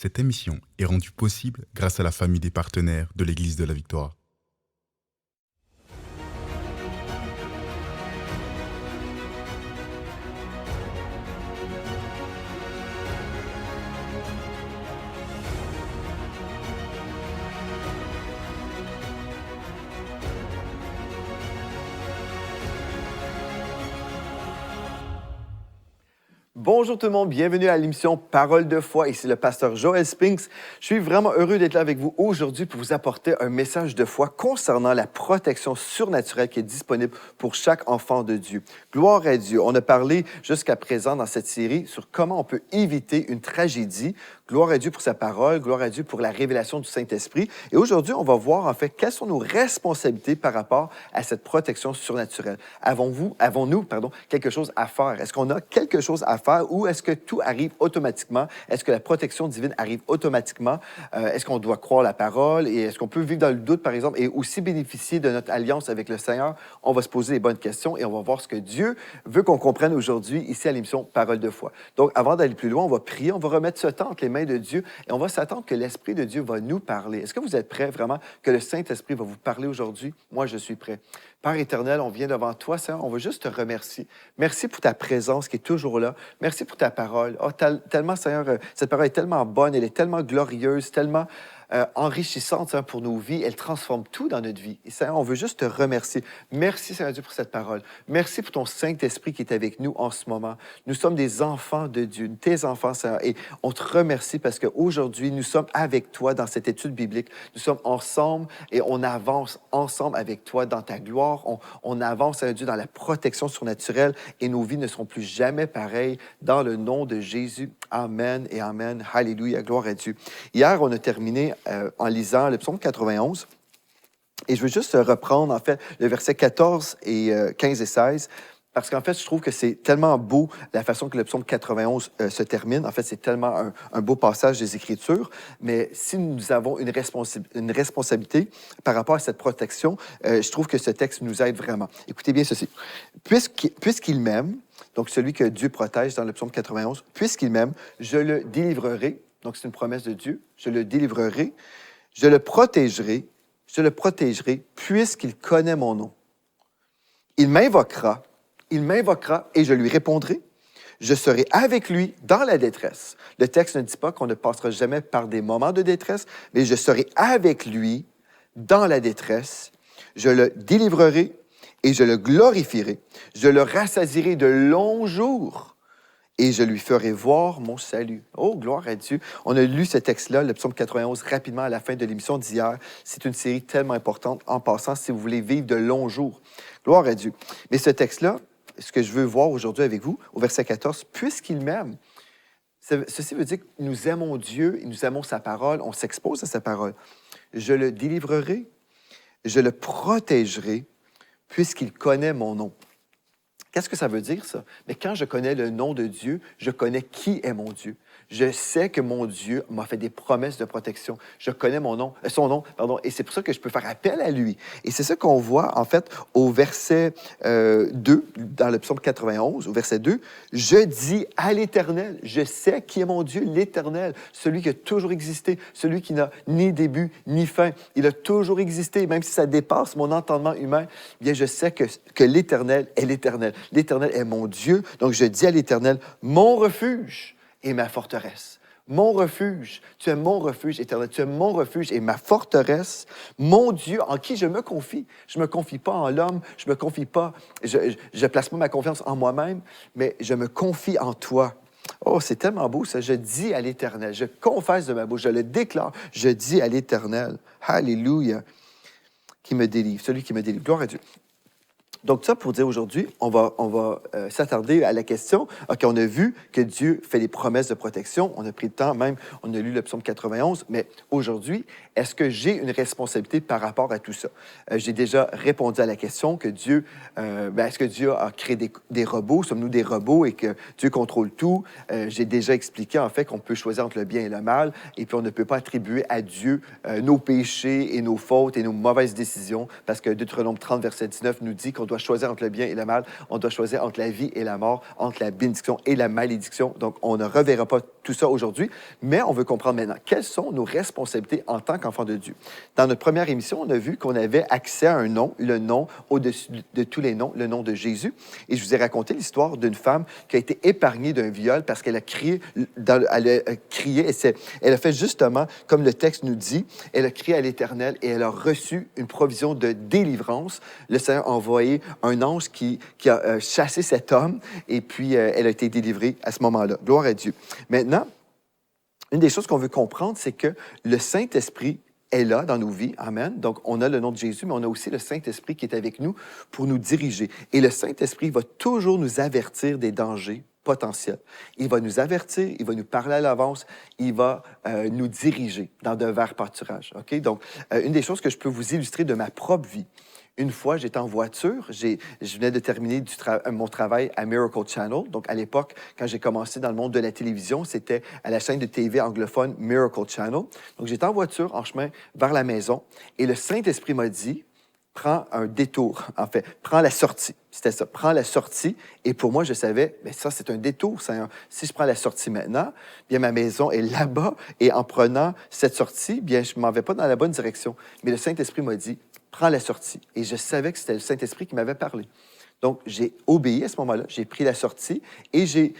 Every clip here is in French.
Cette émission est rendue possible grâce à la famille des partenaires de l'Église de la Victoire. Bonjour tout le monde, bienvenue à l'émission Parole de foi. Ici le pasteur Joel Spinks. Je suis vraiment heureux d'être là avec vous aujourd'hui pour vous apporter un message de foi concernant la protection surnaturelle qui est disponible pour chaque enfant de Dieu. Gloire à Dieu. On a parlé jusqu'à présent dans cette série sur comment on peut éviter une tragédie. Gloire à Dieu pour sa parole, gloire à Dieu pour la révélation du Saint-Esprit. Et aujourd'hui, on va voir en fait quelles sont nos responsabilités par rapport à cette protection surnaturelle. Avons-nous, quelque chose à faire? Est-ce qu'on a quelque chose à faire ou est-ce que tout arrive automatiquement? Est-ce que la protection divine arrive automatiquement? Est-ce qu'on doit croire la parole? Et est-ce qu'on peut vivre dans le doute, par exemple, et aussi bénéficier de notre alliance avec le Seigneur? On va se poser les bonnes questions et on va voir ce que Dieu veut qu'on comprenne aujourd'hui ici à l'émission Parole de foi. Donc, avant d'aller plus loin, on va prier, on va remettre ce temps entre les mains de Dieu et on va s'attendre que l'Esprit de Dieu va nous parler. Est-ce que vous êtes prêts vraiment que le Saint-Esprit va vous parler aujourd'hui? Moi, je suis prêt. Père éternel, on vient devant toi, Seigneur, on va juste te remercier. Merci pour ta présence qui est toujours là. Merci pour ta parole. Oh, tellement, Seigneur, cette parole est tellement bonne, elle est tellement glorieuse, tellement enrichissante, Seigneur, pour nos vies. Elle transforme tout dans notre vie. Et Seigneur, on veut juste te remercier. Merci, Seigneur Dieu, pour cette parole. Merci pour ton Saint-Esprit qui est avec nous en ce moment. Nous sommes des enfants de Dieu, tes enfants, Seigneur. Et on te remercie parce qu'aujourd'hui, nous sommes avec toi dans cette étude biblique. Nous sommes ensemble et on avance ensemble avec toi dans ta gloire. On avance, Seigneur Dieu, dans la protection surnaturelle et nos vies ne seront plus jamais pareilles. Dans le nom de Jésus, Amen et Amen. Alléluia, gloire à Dieu. Hier, on a terminé en lisant le psaume 91. Et je veux juste reprendre, en fait, le verset 14 et 15 et 16, parce qu'en fait, je trouve que c'est tellement beau la façon que le psaume 91 se termine. En fait, c'est tellement un beau passage des Écritures. Mais si nous avons une responsabilité par rapport à cette protection, je trouve que ce texte nous aide vraiment. Écoutez bien ceci. Puisqu'il m'aime, donc celui que Dieu protège dans le psaume 91, puisqu'il m'aime, je le délivrerai. Donc, c'est une promesse de Dieu. Je le délivrerai, je le protégerai, puisqu'il connaît mon nom. Il m'invoquera et je lui répondrai. Je serai avec lui dans la détresse. Le texte ne dit pas qu'on ne passera jamais par des moments de détresse, mais je serai avec lui dans la détresse. Je le délivrerai et je le glorifierai. Je le rassasierai de longs jours. Et je lui ferai voir mon salut. Oh, gloire à Dieu. On a lu ce texte-là, le psaume 91, rapidement à la fin de l'émission d'hier. C'est une série tellement importante en passant si vous voulez vivre de longs jours. Gloire à Dieu. Mais ce texte-là, ce que je veux voir aujourd'hui avec vous, au verset 14, puisqu'il m'aime, ceci veut dire que nous aimons Dieu, nous aimons sa parole, on s'expose à sa parole. Je le délivrerai, je le protégerai, puisqu'il connaît mon nom. Qu'est-ce que ça veut dire, ça? Mais quand je connais le nom de Dieu, je connais qui est mon Dieu. Je sais que mon Dieu m'a fait des promesses de protection. Je connais son nom, et c'est pour ça que je peux faire appel à lui. Et c'est ça qu'on voit, en fait, au verset 2, dans le psaume 91, au verset 2, « Je dis à l'Éternel, je sais qui est mon Dieu, l'Éternel, celui qui a toujours existé, celui qui n'a ni début ni fin. Il a toujours existé, même si ça dépasse mon entendement humain, bien je sais que l'Éternel est l'Éternel. L'Éternel est mon Dieu, donc je dis à l'Éternel, mon refuge et ma forteresse. Mon refuge, tu es mon refuge éternel, tu es mon refuge et ma forteresse, mon Dieu en qui je me confie. Je ne me confie pas en l'homme, je ne me confie pas, je place pas ma confiance en moi-même, mais je me confie en toi. Oh, c'est tellement beau ça, je dis à l'Éternel, je confesse de ma bouche, je le déclare, je dis à l'Éternel, Alléluia, qui me délivre, celui qui me délivre. Gloire à Dieu. Donc, ça pour dire aujourd'hui, on va s'attarder à la question. OK, on a vu que Dieu fait des promesses de protection. On a pris le temps, même, on a lu le psaume 91. Mais aujourd'hui, est-ce que j'ai une responsabilité par rapport à tout ça? J'ai déjà répondu à la question que Dieu, est-ce que Dieu a créé des robots? Sommes-nous des robots et que Dieu contrôle tout? J'ai déjà expliqué, en fait, qu'on peut choisir entre le bien et le mal. Et puis, on ne peut pas attribuer à Dieu nos péchés et nos fautes et nos mauvaises décisions. Parce que Deutéronome 30, verset 19 nous dit qu'on doit choisir entre le bien et le mal, on doit choisir entre la vie et la mort, entre la bénédiction et la malédiction. Donc, on ne reverra pas tout ça aujourd'hui, mais on veut comprendre maintenant quelles sont nos responsabilités en tant qu'enfants de Dieu. Dans notre première émission, on a vu qu'on avait accès à un nom, le nom au-dessus de tous les noms, le nom de Jésus. Et je vous ai raconté l'histoire d'une femme qui a été épargnée d'un viol parce qu'elle a crié, elle a fait justement, comme le texte nous dit, elle a crié à l'Éternel et elle a reçu une provision de délivrance. Le Seigneur a envoyé un ange qui a chassé cet homme et puis elle a été délivrée à ce moment-là. Gloire à Dieu. Maintenant, une des choses qu'on veut comprendre, c'est que le Saint-Esprit est là dans nos vies. Amen. Donc, on a le nom de Jésus, mais on a aussi le Saint-Esprit qui est avec nous pour nous diriger. Et le Saint-Esprit va toujours nous avertir des dangers potentiels. Il va nous avertir, il va nous parler à l'avance, il va nous diriger dans de verts pâturages. OK? Donc, une des choses que je peux vous illustrer de ma propre vie, une fois, j'étais en voiture, je venais de terminer mon travail à Miracle Channel. Donc, à l'époque, quand j'ai commencé dans le monde de la télévision, c'était à la chaîne de TV anglophone Miracle Channel. Donc, j'étais en voiture, en chemin vers la maison, et le Saint-Esprit m'a dit, prends un détour, en fait, prends la sortie. C'était ça, prends la sortie. Et pour moi, je savais, bien, ça, c'est un détour. Si je prends la sortie maintenant, bien, ma maison est là-bas, et en prenant cette sortie, bien, je ne m'en vais pas dans la bonne direction. Mais le Saint-Esprit m'a dit, prends la sortie. Et je savais que c'était le Saint-Esprit qui m'avait parlé. Donc, j'ai obéi à ce moment-là. J'ai pris la sortie et j'ai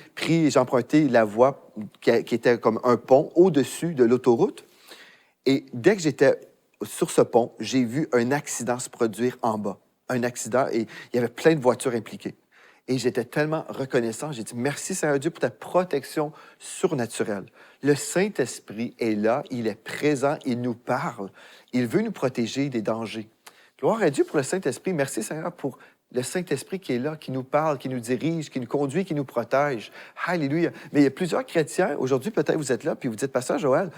emprunté la voie qui était comme un pont au-dessus de l'autoroute. Et dès que j'étais sur ce pont, j'ai vu un accident se produire en bas. Un accident et il y avait plein de voitures impliquées. Et j'étais tellement reconnaissant. J'ai dit, merci Seigneur Dieu pour ta protection surnaturelle. Le Saint-Esprit est là, il est présent, il nous parle. Il veut nous protéger des dangers. Gloire à Dieu pour le Saint-Esprit. Merci Seigneur pour le Saint-Esprit qui est là, qui nous parle, qui nous dirige, qui nous conduit, qui nous protège. Alléluia. Mais il y a plusieurs chrétiens. Aujourd'hui, peut-être vous êtes là, puis vous dites, Pasteur Joël,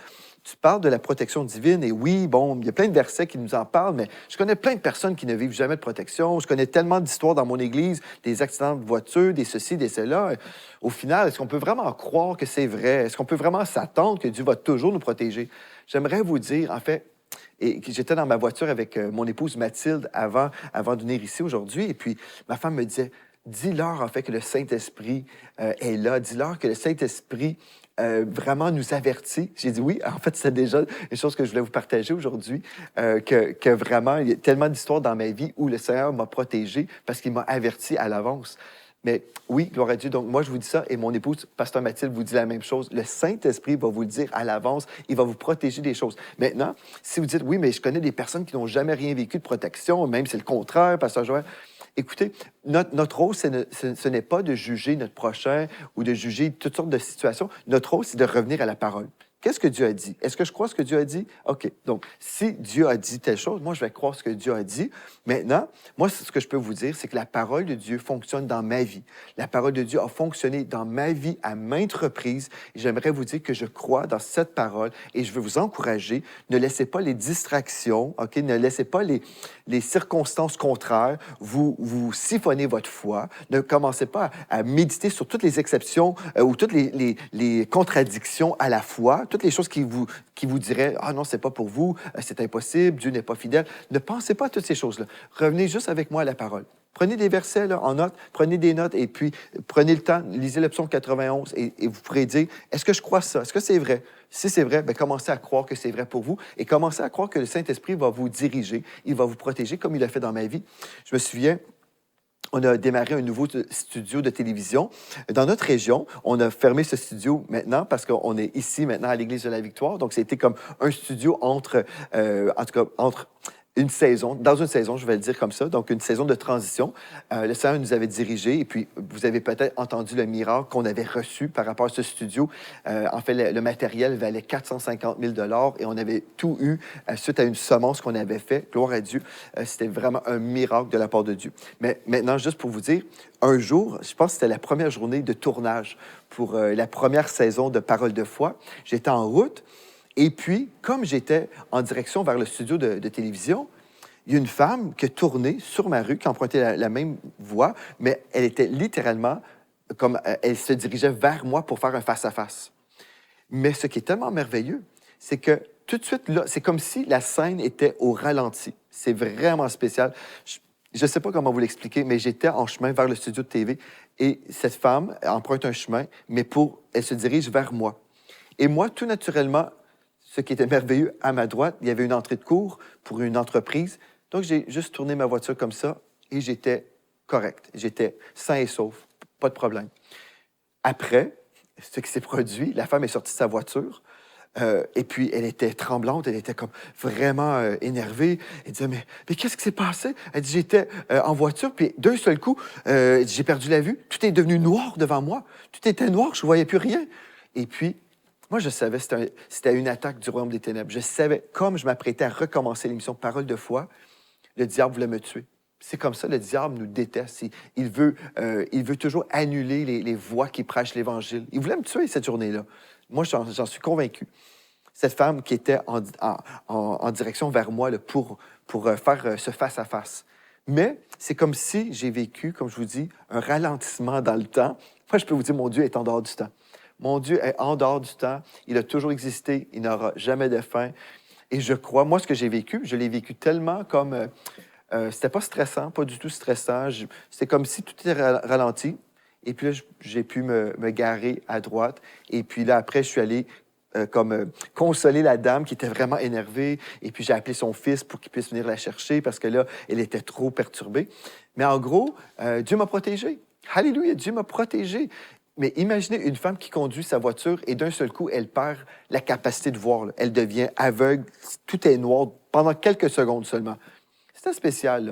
tu parles de la protection divine, et oui, bon, il y a plein de versets qui nous en parlent, mais je connais plein de personnes qui ne vivent jamais de protection. Je connais tellement d'histoires dans mon Église, des accidents de voiture, des ceci, des cela. Au final, est-ce qu'on peut vraiment croire que c'est vrai? Est-ce qu'on peut vraiment s'attendre que Dieu va toujours nous protéger? J'aimerais vous dire, en fait, et j'étais dans ma voiture avec mon épouse Mathilde avant de venir ici aujourd'hui, et puis ma femme me disait, dis-leur en fait que le Saint-Esprit est là, dis-leur que le Saint-Esprit vraiment nous avertit. J'ai dit oui, en fait, c'est déjà une chose que je voulais vous partager aujourd'hui, que vraiment, il y a tellement d'histoires dans ma vie où le Seigneur m'a protégé parce qu'il m'a averti à l'avance. Mais oui, gloire à Dieu. Donc, moi, je vous dis ça et mon épouse, Pasteur Mathilde, vous dit la même chose. Le Saint-Esprit va vous le dire à l'avance. Il va vous protéger des choses. Maintenant, si vous dites, oui, mais je connais des personnes qui n'ont jamais rien vécu de protection, même c'est le contraire, Pasteur Joël. Écoutez, notre rôle, ce n'est pas de juger notre prochain ou de juger toutes sortes de situations. Notre rôle, c'est de revenir à la parole. Qu'est-ce que Dieu a dit? Est-ce que je crois ce que Dieu a dit? OK. Donc, si Dieu a dit telle chose, moi, je vais croire ce que Dieu a dit. Maintenant, moi, ce que je peux vous dire, c'est que la parole de Dieu fonctionne dans ma vie. La parole de Dieu a fonctionné dans ma vie à maintes reprises. Et j'aimerais vous dire que je crois dans cette parole et je veux vous encourager. Ne laissez pas les distractions, OK? Ne laissez pas les circonstances contraires vous siphonner votre foi. Ne commencez pas à méditer sur toutes les exceptions ou toutes les contradictions à la foi, toutes les choses qui vous diraient « Ah non, c'est pas pour vous, c'est impossible, Dieu n'est pas fidèle. » Ne pensez pas à toutes ces choses-là. Revenez juste avec moi à la parole. Prenez des versets là, en notes, prenez des notes et puis prenez le temps, lisez le psaume 91 et vous pourrez dire « Est-ce que je crois ça? Est-ce que c'est vrai? » Si c'est vrai, bien, commencez à croire que c'est vrai pour vous et commencez à croire que le Saint-Esprit va vous diriger, il va vous protéger comme il a fait dans ma vie. Je me souviens, on a démarré un nouveau studio de télévision. Dans notre région, on a fermé ce studio maintenant parce qu'on est ici maintenant à l'Église de la Victoire. Donc, c'était comme un studio en tout cas, entre une saison, dans une saison, je vais le dire comme ça, donc une saison de transition. Le Seigneur nous avait dirigés et puis vous avez peut-être entendu le miracle qu'on avait reçu par rapport à ce studio. En fait, le matériel valait 450 000 et on avait tout eu suite à une semence qu'on avait fait. Gloire à Dieu. C'était vraiment un miracle de la part de Dieu. Mais maintenant, juste pour vous dire, un jour, je pense que c'était la première journée de tournage pour la première saison de Paroles de foi. J'étais en route. Et puis, comme j'étais en direction vers le studio de télévision, il y a une femme qui a tourné sur ma rue, qui empruntait la même voie, mais elle était littéralement comme elle se dirigeait vers moi pour faire un face-à-face. Mais ce qui est tellement merveilleux, c'est que tout de suite, là, c'est comme si la scène était au ralenti. C'est vraiment spécial. Je ne sais pas comment vous l'expliquer, mais j'étais en chemin vers le studio de TV et cette femme emprunte un chemin, mais elle se dirige vers moi. Et moi, tout naturellement, ce qui était merveilleux, à ma droite, il y avait une entrée de cour pour une entreprise. Donc, j'ai juste tourné ma voiture comme ça et j'étais correct. J'étais sain et sauf, pas de problème. Après, ce qui s'est produit, la femme est sortie de sa voiture et puis elle était tremblante, elle était comme vraiment énervée. Elle disait, mais qu'est-ce qui s'est passé? Elle dit, j'étais en voiture, puis d'un seul coup, j'ai perdu la vue. Tout est devenu noir devant moi. Tout était noir, je ne voyais plus rien. Et puis, moi, je savais que c'était une attaque du royaume des ténèbres. Je savais, comme je m'apprêtais à recommencer l'émission Parole de foi, le diable voulait me tuer. C'est comme ça, le diable nous déteste. Il veut toujours annuler les voix qui prêchent l'Évangile. Il voulait me tuer cette journée-là. Moi, j'en suis convaincu. Cette femme qui était en direction vers moi là, pour faire ce face-à-face. Mais c'est comme si j'ai vécu, comme je vous dis, un ralentissement dans le temps. Moi, je peux vous dire, mon Dieu est en dehors du temps. Mon Dieu est en dehors du temps. Il a toujours existé. Il n'aura jamais de fin. Et je crois, moi, ce que j'ai vécu, je l'ai vécu tellement comme... c'était pas stressant, pas du tout stressant. C'était comme si tout était ralenti. Et puis là, j'ai pu me garer à droite. Et puis là, après, je suis allé consoler la dame qui était vraiment énervée. Et puis, j'ai appelé son fils pour qu'il puisse venir la chercher parce que là, elle était trop perturbée. Mais en gros, Dieu m'a protégé. Alléluia, Dieu m'a protégé. Mais imaginez une femme qui conduit sa voiture et d'un seul coup, elle perd la capacité de voir. Là. Elle devient aveugle. Tout est noir pendant quelques secondes seulement. C'était spécial,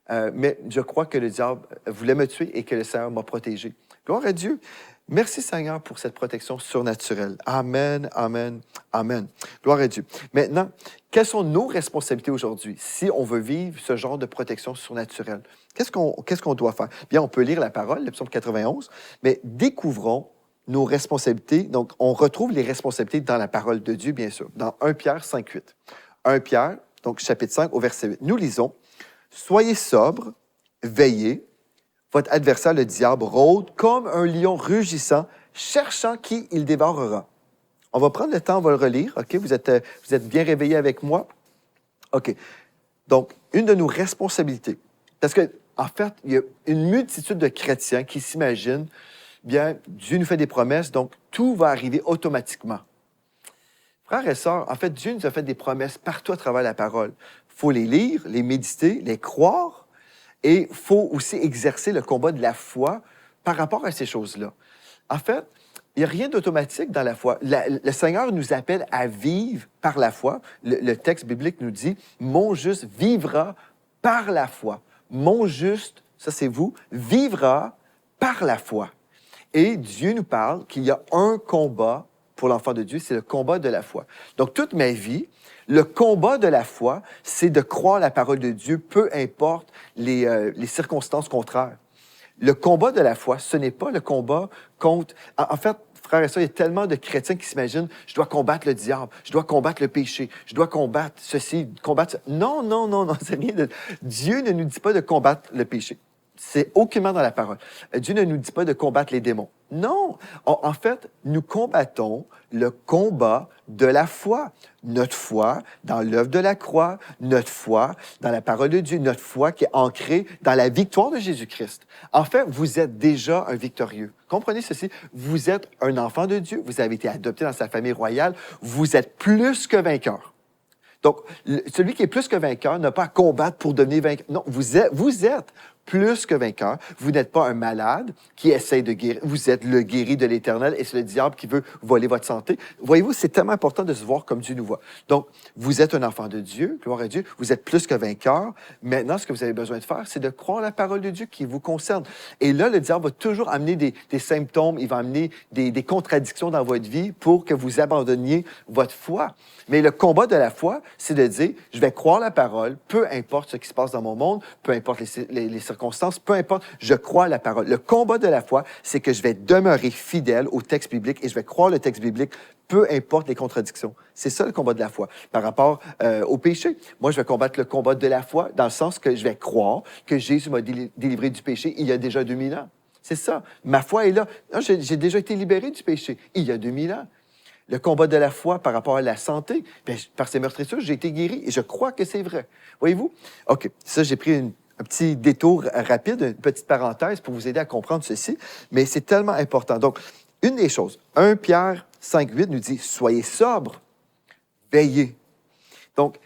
là. Mais je crois que le diable voulait me tuer et que le Seigneur m'a protégé. Gloire à Dieu. Merci, Seigneur, pour cette protection surnaturelle. Amen, amen, amen. Gloire à Dieu. Maintenant, quelles sont nos responsabilités aujourd'hui si on veut vivre ce genre de protection surnaturelle? Qu'est-ce qu'on doit faire? Bien, on peut lire la parole, le psaume 91, mais découvrons nos responsabilités. Donc, on retrouve les responsabilités dans la parole de Dieu, bien sûr, dans 1 Pierre 5, 8. 1 Pierre, donc chapitre 5, au verset 8. Nous lisons, « Soyez sobres, veillez, votre adversaire, le diable, rôde comme un lion rugissant, cherchant qui il dévorera. » On va prendre le temps, on va le relire, OK? Vous êtes bien réveillés avec moi? OK. Donc, une de nos responsabilités, parce que en fait, il y a une multitude de chrétiens qui s'imaginent, bien, Dieu nous fait des promesses, donc tout va arriver automatiquement. Frères et sœurs, en fait, Dieu nous a fait des promesses partout à travers la parole. Il faut les lire, les méditer, les croire, et il faut aussi exercer le combat de la foi par rapport à ces choses-là. En fait, il n'y a rien d'automatique dans la foi. Le Seigneur nous appelle à vivre par la foi. Le texte biblique nous dit « Mon juste vivra par la foi. » Mon juste, ça c'est vous, vivra par la foi. Et Dieu nous parle qu'il y a un combat pour l'enfant de Dieu, c'est le combat de la foi. Donc, toute ma vie, le combat de la foi, c'est de croire la parole de Dieu, peu importe les circonstances contraires. Le combat de la foi, ce n'est pas le combat contre... En fait, frères et sœurs, il y a tellement de chrétiens qui s'imaginent « je dois combattre le diable, je dois combattre le péché, je dois combattre ceci, combattre... » Non, non, non, non, c'est rien de... Dieu ne nous dit pas de combattre le péché. C'est aucunement dans la parole. Dieu ne nous dit pas de combattre les démons. Non! En fait, nous combattons le combat de la foi. Notre foi dans l'œuvre de la croix, notre foi dans la parole de Dieu, notre foi qui est ancrée dans la victoire de Jésus-Christ. En fait, vous êtes déjà un victorieux. Comprenez ceci, vous êtes un enfant de Dieu, vous avez été adopté dans sa famille royale, vous êtes plus que vainqueur. Donc, celui qui est plus que vainqueur n'a pas à combattre pour devenir vainqueur. Non, vous êtes plus que vainqueur. Vous n'êtes pas un malade qui essaie de guérir. Vous êtes le guéri de l'Éternel et c'est le diable qui veut voler votre santé. Voyez-vous, c'est tellement important de se voir comme Dieu nous voit. Donc, vous êtes un enfant de Dieu, gloire à Dieu. Vous êtes plus que vainqueur. Maintenant, ce que vous avez besoin de faire, c'est de croire la parole de Dieu qui vous concerne. Et là, le diable va toujours amener des symptômes, il va amener des contradictions dans votre vie pour que vous abandonniez votre foi. Mais le combat de la foi, c'est de dire, je vais croire la parole, peu importe ce qui se passe dans mon monde, peu importe les circonstances, peu importe, je crois la parole. Le combat de la foi, c'est que je vais demeurer fidèle au texte biblique et je vais croire le texte biblique, peu importe les contradictions. C'est ça le combat de la foi. Par rapport au péché, moi, je vais combattre le combat de la foi dans le sens que je vais croire que Jésus m'a délivré du péché il y a déjà 2000 ans. C'est ça. Ma foi est là. Non, j'ai déjà été libéré du péché il y a 2000 ans. Le combat de la foi par rapport à la santé, bien, par ces meurtrissures, j'ai été guéri et je crois que c'est vrai. Voyez-vous? OK, ça, j'ai pris un petit détour rapide, une petite parenthèse pour vous aider à comprendre ceci, mais c'est tellement important. Donc, une des choses, 1 Pierre 5:8 nous dit « Soyez sobres, veillez ». Donc,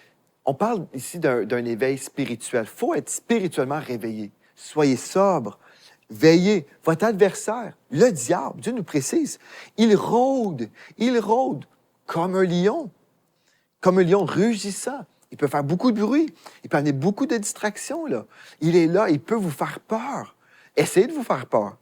on parle ici d'un éveil spirituel. Il faut être spirituellement réveillé. Soyez sobres, veillez. Votre adversaire, le diable, Dieu nous précise, il rôde comme un lion rugissant. Il peut faire beaucoup de bruit, il peut amener beaucoup de distractions. Là. Il est là, il peut vous faire peur. Essayez de vous faire peur.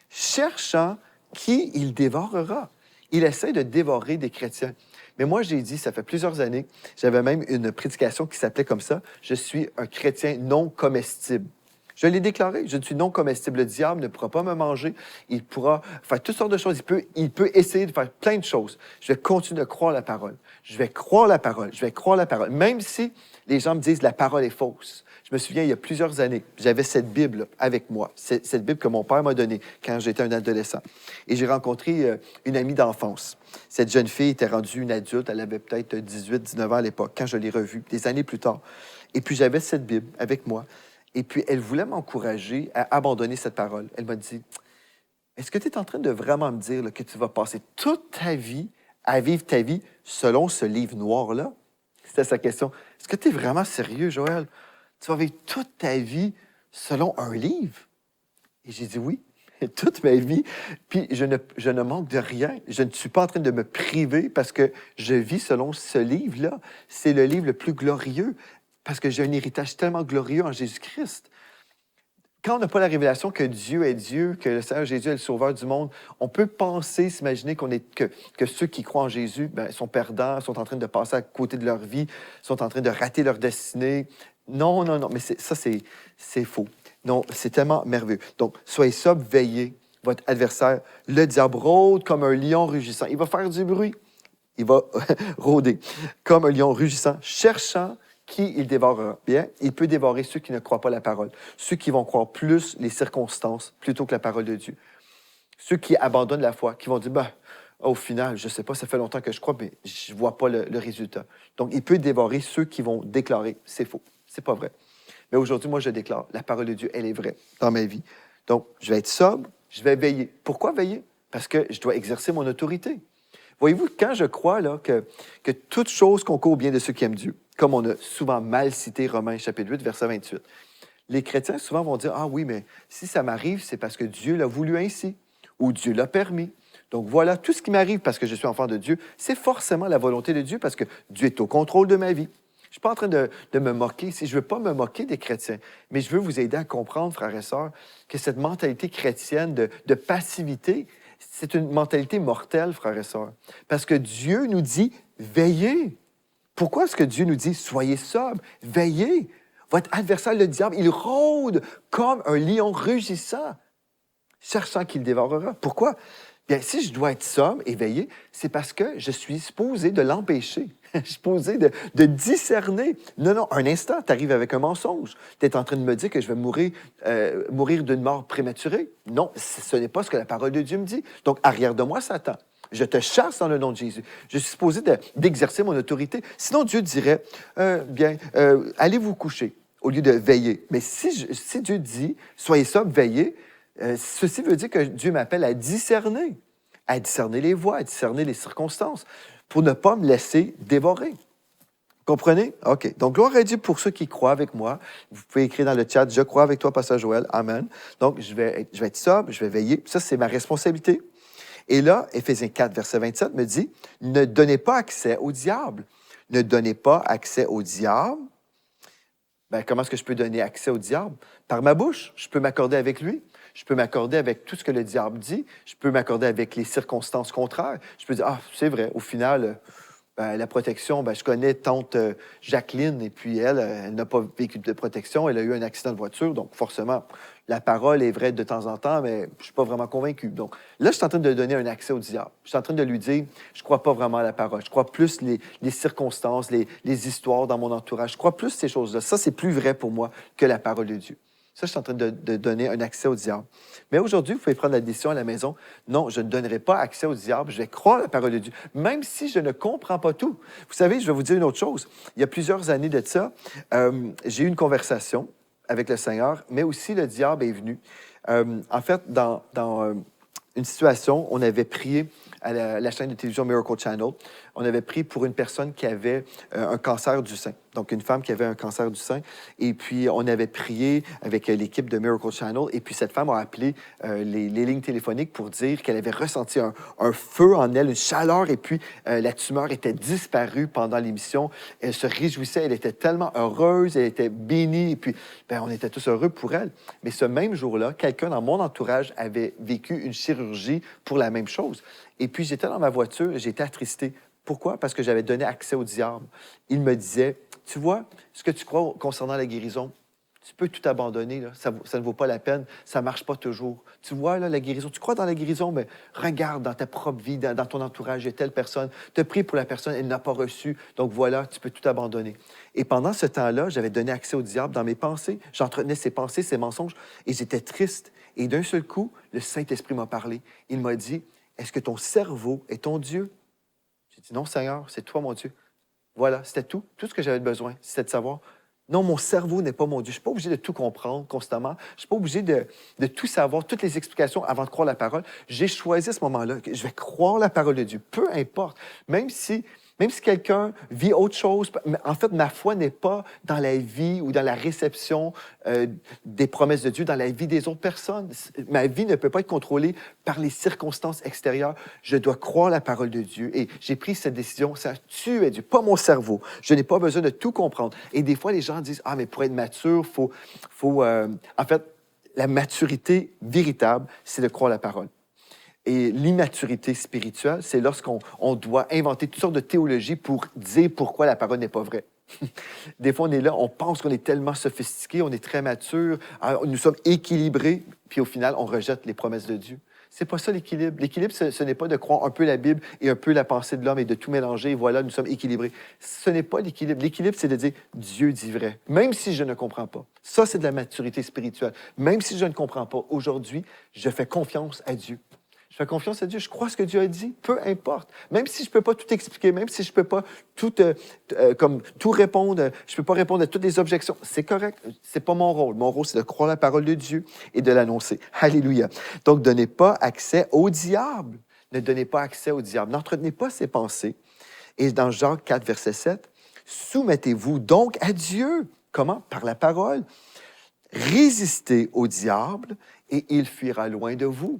Cherchant qui il dévorera. Il essaie de dévorer des chrétiens. Mais moi, j'ai dit, ça fait plusieurs années, j'avais même une prédication qui s'appelait comme ça, « Je suis un chrétien non comestible ». Je l'ai déclaré, je suis non comestible. Le diable ne pourra pas me manger, il pourra faire toutes sortes de choses, il peut essayer de faire plein de choses. Je vais continuer de croire la parole. Je vais croire la parole, même si les gens me disent « la parole est fausse ». Je me souviens, il y a plusieurs années, j'avais cette Bible avec moi, cette Bible que mon père m'a donnée quand j'étais un adolescent. Et j'ai rencontré une amie d'enfance. Cette jeune fille était rendue une adulte, elle avait peut-être 18-19 ans à l'époque, quand je l'ai revue, des années plus tard. Et puis j'avais cette Bible avec moi. Et puis elle voulait m'encourager à abandonner cette parole. Elle m'a dit, « Est-ce que tu es en train de vraiment me dire là, que tu vas passer toute ta vie à vivre ta vie selon ce livre noir-là? » C'était sa question. « Est-ce que tu es vraiment sérieux, Joël? Tu vas vivre toute ta vie selon un livre? » Et j'ai dit oui, toute ma vie. Puis je ne manque de rien. Je ne suis pas en train de me priver parce que je vis selon ce livre-là. C'est le livre le plus glorieux parce que j'ai un héritage tellement glorieux en Jésus-Christ. Quand on n'a pas la révélation que Dieu est Dieu, que le Seigneur Jésus est le sauveur du monde, on peut penser, s'imaginer que ceux qui croient en Jésus sont perdants, sont en train de passer à côté de leur vie, sont en train de rater leur destinée. Non, mais c'est faux. Non, c'est tellement merveilleux. Donc, soyez sobres, veillez. Votre adversaire, le diable, rôde comme un lion rugissant. Il va faire du bruit. Il va rôder comme un lion rugissant, cherchant qui il dévorera. Bien, il peut dévorer ceux qui ne croient pas la parole, ceux qui vont croire plus les circonstances plutôt que la parole de Dieu. Ceux qui abandonnent la foi, qui vont dire, au final, je ne sais pas, ça fait longtemps que je crois, mais je ne vois pas le résultat. Donc, il peut dévorer ceux qui vont déclarer, c'est faux, c'est pas vrai. Mais aujourd'hui, moi, je déclare, la parole de Dieu, elle est vraie dans ma vie. Donc, je vais être sobre, je vais veiller. Pourquoi veiller? Parce que je dois exercer mon autorité. Voyez-vous, quand je crois là, que toute chose concourt au bien de ceux qui aiment Dieu, comme on a souvent mal cité Romains chapitre 8, verset 28, les chrétiens souvent vont dire, « Ah oui, mais si ça m'arrive, c'est parce que Dieu l'a voulu ainsi, ou Dieu l'a permis. » Donc voilà, tout ce qui m'arrive parce que je suis enfant de Dieu, c'est forcément la volonté de Dieu parce que Dieu est au contrôle de ma vie. Je ne suis pas en train de me moquer ici. Je ne veux pas me moquer des chrétiens, mais je veux vous aider à comprendre, frères et sœurs, que cette mentalité chrétienne de passivité, c'est une mentalité mortelle, frères et sœurs. Parce que Dieu nous dit « veillez ». Pourquoi est-ce que Dieu nous dit « soyez sobres, veillez ». Votre adversaire, le diable, il rôde comme un lion rugissant, cherchant qu'il dévorera. Pourquoi? Bien, si je dois être sobre et veiller, c'est parce que je suis supposé de l'empêcher. Je suis supposé de discerner. Non, un instant, tu arrives avec un mensonge. Tu es en train de me dire que je vais mourir d'une mort prématurée. Non, ce n'est pas ce que la parole de Dieu me dit. Donc, arrière de moi, Satan. Je te chasse dans le nom de Jésus. Je suis supposé d'exercer mon autorité. Sinon, Dieu dirait, allez vous coucher au lieu de veiller. Mais si Dieu dit, soyez sobre, veillez, ceci veut dire que Dieu m'appelle à discerner les voies, à discerner les circonstances, pour ne pas me laisser dévorer. Comprenez? OK. Donc, gloire à Dieu pour ceux qui croient avec moi. Vous pouvez écrire dans le chat, « Je crois avec toi, Pasteur Joël. Amen. » Donc, je vais être sobre, je vais veiller. Ça, c'est ma responsabilité. Et là, Éphésiens 4, verset 27 me dit, « Ne donnez pas accès au diable. » Ne donnez pas accès au diable. Bien, comment est-ce que je peux donner accès au diable? Par ma bouche. Je peux m'accorder avec lui. Je peux m'accorder avec tout ce que le diable dit. Je peux m'accorder avec les circonstances contraires. Je peux dire, ah, c'est vrai, au final, la protection, je connais tante Jacqueline, et puis elle n'a pas vécu de protection. Elle a eu un accident de voiture, donc forcément, la parole est vraie de temps en temps, mais je ne suis pas vraiment convaincu. Donc là, je suis en train de donner un accès au diable. Je suis en train de lui dire, je ne crois pas vraiment à la parole. Je crois plus les circonstances, les histoires dans mon entourage. Je crois plus ces choses-là. Ça, c'est plus vrai pour moi que la parole de Dieu. Ça, je suis en train de donner un accès au diable. Mais aujourd'hui, vous pouvez prendre la décision à la maison. Non, je ne donnerai pas accès au diable. Je vais croire la parole de Dieu, même si je ne comprends pas tout. Vous savez, je vais vous dire une autre chose. Il y a plusieurs années de ça, j'ai eu une conversation avec le Seigneur, mais aussi le diable est venu. En fait, dans une situation, on avait prié à la chaîne de télévision Miracle Channel, on avait prié pour une personne qui avait un cancer du sein. Donc, une femme qui avait un cancer du sein. Et puis, on avait prié avec l'équipe de Miracle Channel. Et puis, cette femme a appelé les lignes téléphoniques pour dire qu'elle avait ressenti un feu en elle, une chaleur. Et puis, la tumeur était disparue pendant l'émission. Elle se réjouissait. Elle était tellement heureuse. Elle était bénie. Et puis, on était tous heureux pour elle. Mais ce même jour-là, quelqu'un dans mon entourage avait vécu une chirurgie pour la même chose. Et puis, j'étais dans ma voiture et j'étais attristé. Pourquoi? Parce que j'avais donné accès au diable. Il me disait, tu vois, ce que tu crois concernant la guérison, tu peux tout abandonner, là. Ça ne vaut pas la peine, ça ne marche pas toujours. Tu vois, là, la guérison, tu crois dans la guérison, mais regarde dans ta propre vie, dans ton entourage, il y a telle personne, te prie pour la personne, elle n'a pas reçu, donc voilà, tu peux tout abandonner. Et pendant ce temps-là, j'avais donné accès au diable dans mes pensées, j'entretenais ses pensées, ses mensonges, et j'étais triste. Et d'un seul coup, le Saint-Esprit m'a parlé. Il m'a dit, est-ce que ton cerveau est ton Dieu? J'ai dit, non, Seigneur, c'est toi, mon Dieu. Voilà, c'était tout. Tout ce que j'avais besoin, c'était de savoir, non, mon cerveau n'est pas mon Dieu. Je ne suis pas obligé de tout comprendre constamment. Je ne suis pas obligé de tout savoir, toutes les explications avant de croire la parole. J'ai choisi à ce moment-là que je vais croire la parole de Dieu, peu importe. Même si quelqu'un vit autre chose, en fait, ma foi n'est pas dans la vie ou dans la réception des promesses de Dieu, dans la vie des autres personnes. Ma vie ne peut pas être contrôlée par les circonstances extérieures. Je dois croire la parole de Dieu. Et j'ai pris cette décision, ça, tu es Dieu, pas mon cerveau. Je n'ai pas besoin de tout comprendre. Et des fois, les gens disent, ah, mais pour être mature, en fait, la maturité véritable, c'est de croire la parole. Et l'immaturité spirituelle, c'est lorsqu'on doit inventer toutes sortes de théologies pour dire pourquoi la parole n'est pas vraie. Des fois, on est là, on pense qu'on est tellement sophistiqué, on est très mature, nous sommes équilibrés, puis au final, on rejette les promesses de Dieu. C'est pas ça l'équilibre. L'équilibre, ce n'est pas de croire un peu la Bible et un peu la pensée de l'homme et de tout mélanger, et voilà, nous sommes équilibrés. Ce n'est pas l'équilibre. L'équilibre, c'est de dire Dieu dit vrai, même si je ne comprends pas. Ça, c'est de la maturité spirituelle. Même si je ne comprends pas, aujourd'hui, je fais confiance à Dieu. Je fais confiance à Dieu. Je crois ce que Dieu a dit, peu importe. Même si je ne peux pas tout expliquer, même si je ne peux pas tout répondre, je ne peux pas répondre à toutes les objections, c'est correct. Ce n'est pas mon rôle. Mon rôle, c'est de croire la parole de Dieu et de l'annoncer. Alléluia. Donc, ne donnez pas accès au diable. Ne donnez pas accès au diable. N'entretenez pas ses pensées. Et dans Jacques 4, verset 7, soumettez-vous donc à Dieu. Comment? Par la parole. Résistez au diable et il fuira loin de vous.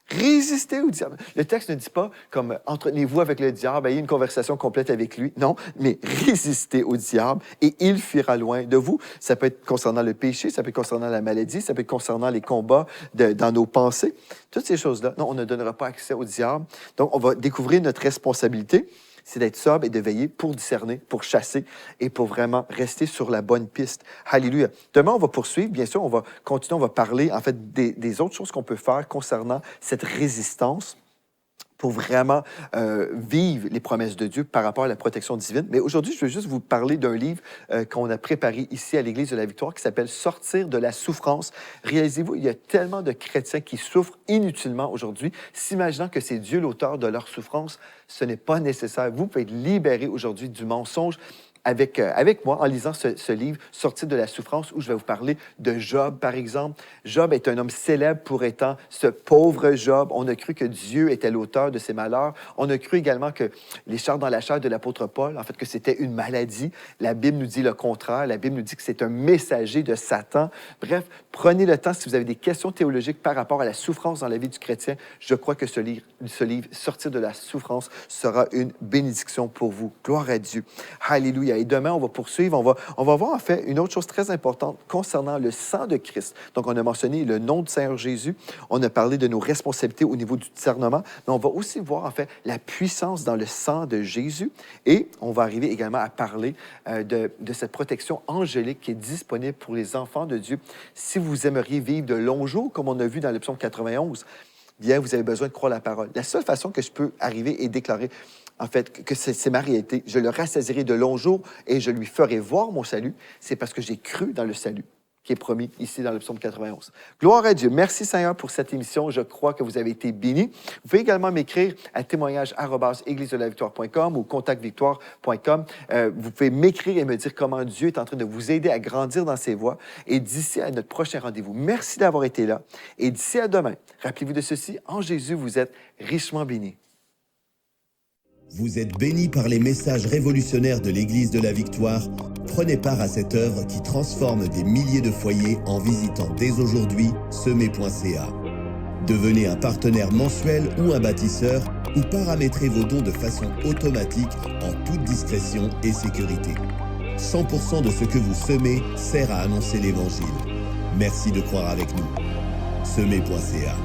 Résistez au diable. Le texte ne dit pas comme entretenez-vous avec le diable, ayez une conversation complète avec lui. Non, mais résistez au diable et il fuira loin de vous. Ça peut être concernant le péché, ça peut être concernant la maladie, ça peut être concernant les combats dans nos pensées. Toutes ces choses-là, non, on ne donnera pas accès au diable. Donc, on va découvrir notre responsabilité. C'est d'être sobre et de veiller pour discerner, pour chasser et pour vraiment rester sur la bonne piste. Alléluia. Demain, on va poursuivre. Bien sûr, on va continuer, on va parler en fait des autres choses qu'on peut faire concernant cette résistance pour vraiment vivre les promesses de Dieu par rapport à la protection divine. Mais aujourd'hui, je veux juste vous parler d'un livre qu'on a préparé ici à l'Église de la Victoire qui s'appelle « Sortir de la souffrance ». Réalisez-vous, il y a tellement de chrétiens qui souffrent inutilement aujourd'hui, s'imaginant que c'est Dieu l'auteur de leur souffrance. Ce n'est pas nécessaire. Vous pouvez être libérés aujourd'hui du mensonge avec moi en lisant ce livre, Sortir de la souffrance, où je vais vous parler de Job, par exemple. Job est un homme célèbre pour étant ce pauvre Job. On a cru que Dieu était l'auteur de ses malheurs. On a cru également que les chars dans la chair de l'apôtre Paul, en fait, que c'était une maladie. La Bible nous dit le contraire. La Bible nous dit que c'est un messager de Satan. Bref, prenez le temps, si vous avez des questions théologiques par rapport à la souffrance dans la vie du chrétien, je crois que ce livre, Sortir de la souffrance, sera une bénédiction pour vous. Gloire à Dieu. Alléluia. Et demain, on va poursuivre. On va voir en fait une autre chose très importante concernant le sang de Christ. Donc, on a mentionné le nom du Seigneur Jésus. On a parlé de nos responsabilités au niveau du discernement. Mais on va aussi voir en fait la puissance dans le sang de Jésus. Et on va arriver également à parler de cette protection angélique qui est disponible pour les enfants de Dieu. Si vous aimeriez vivre de longs jours, comme on a vu dans le psaume 91, bien, vous avez besoin de croire la parole. La seule façon que je peux arriver et déclarer en fait, que c'est ma réalité. Je le rassasirai de longs jours et je lui ferai voir mon salut. C'est parce que j'ai cru dans le salut. qui est promis ici dans le psaume 91. Gloire à Dieu. Merci Seigneur pour cette émission. Je crois que vous avez été bénis. Vous pouvez également m'écrire à témoignage@églisedelavictoire.com ou contactvictoire.com. Vous pouvez m'écrire et me dire comment Dieu est en train de vous aider à grandir dans ses voies. Et d'ici à notre prochain rendez-vous, merci d'avoir été là. Et d'ici à demain, rappelez-vous de ceci, en Jésus, vous êtes richement bénis. Vous êtes bénis par les messages révolutionnaires de l'Église de la Victoire. Prenez part à cette œuvre qui transforme des milliers de foyers en visitant dès aujourd'hui semer.ca. Devenez un partenaire mensuel ou un bâtisseur ou paramétrez vos dons de façon automatique en toute discrétion et sécurité. 100% de ce que vous semez sert à annoncer l'Évangile. Merci de croire avec nous. Semer.ca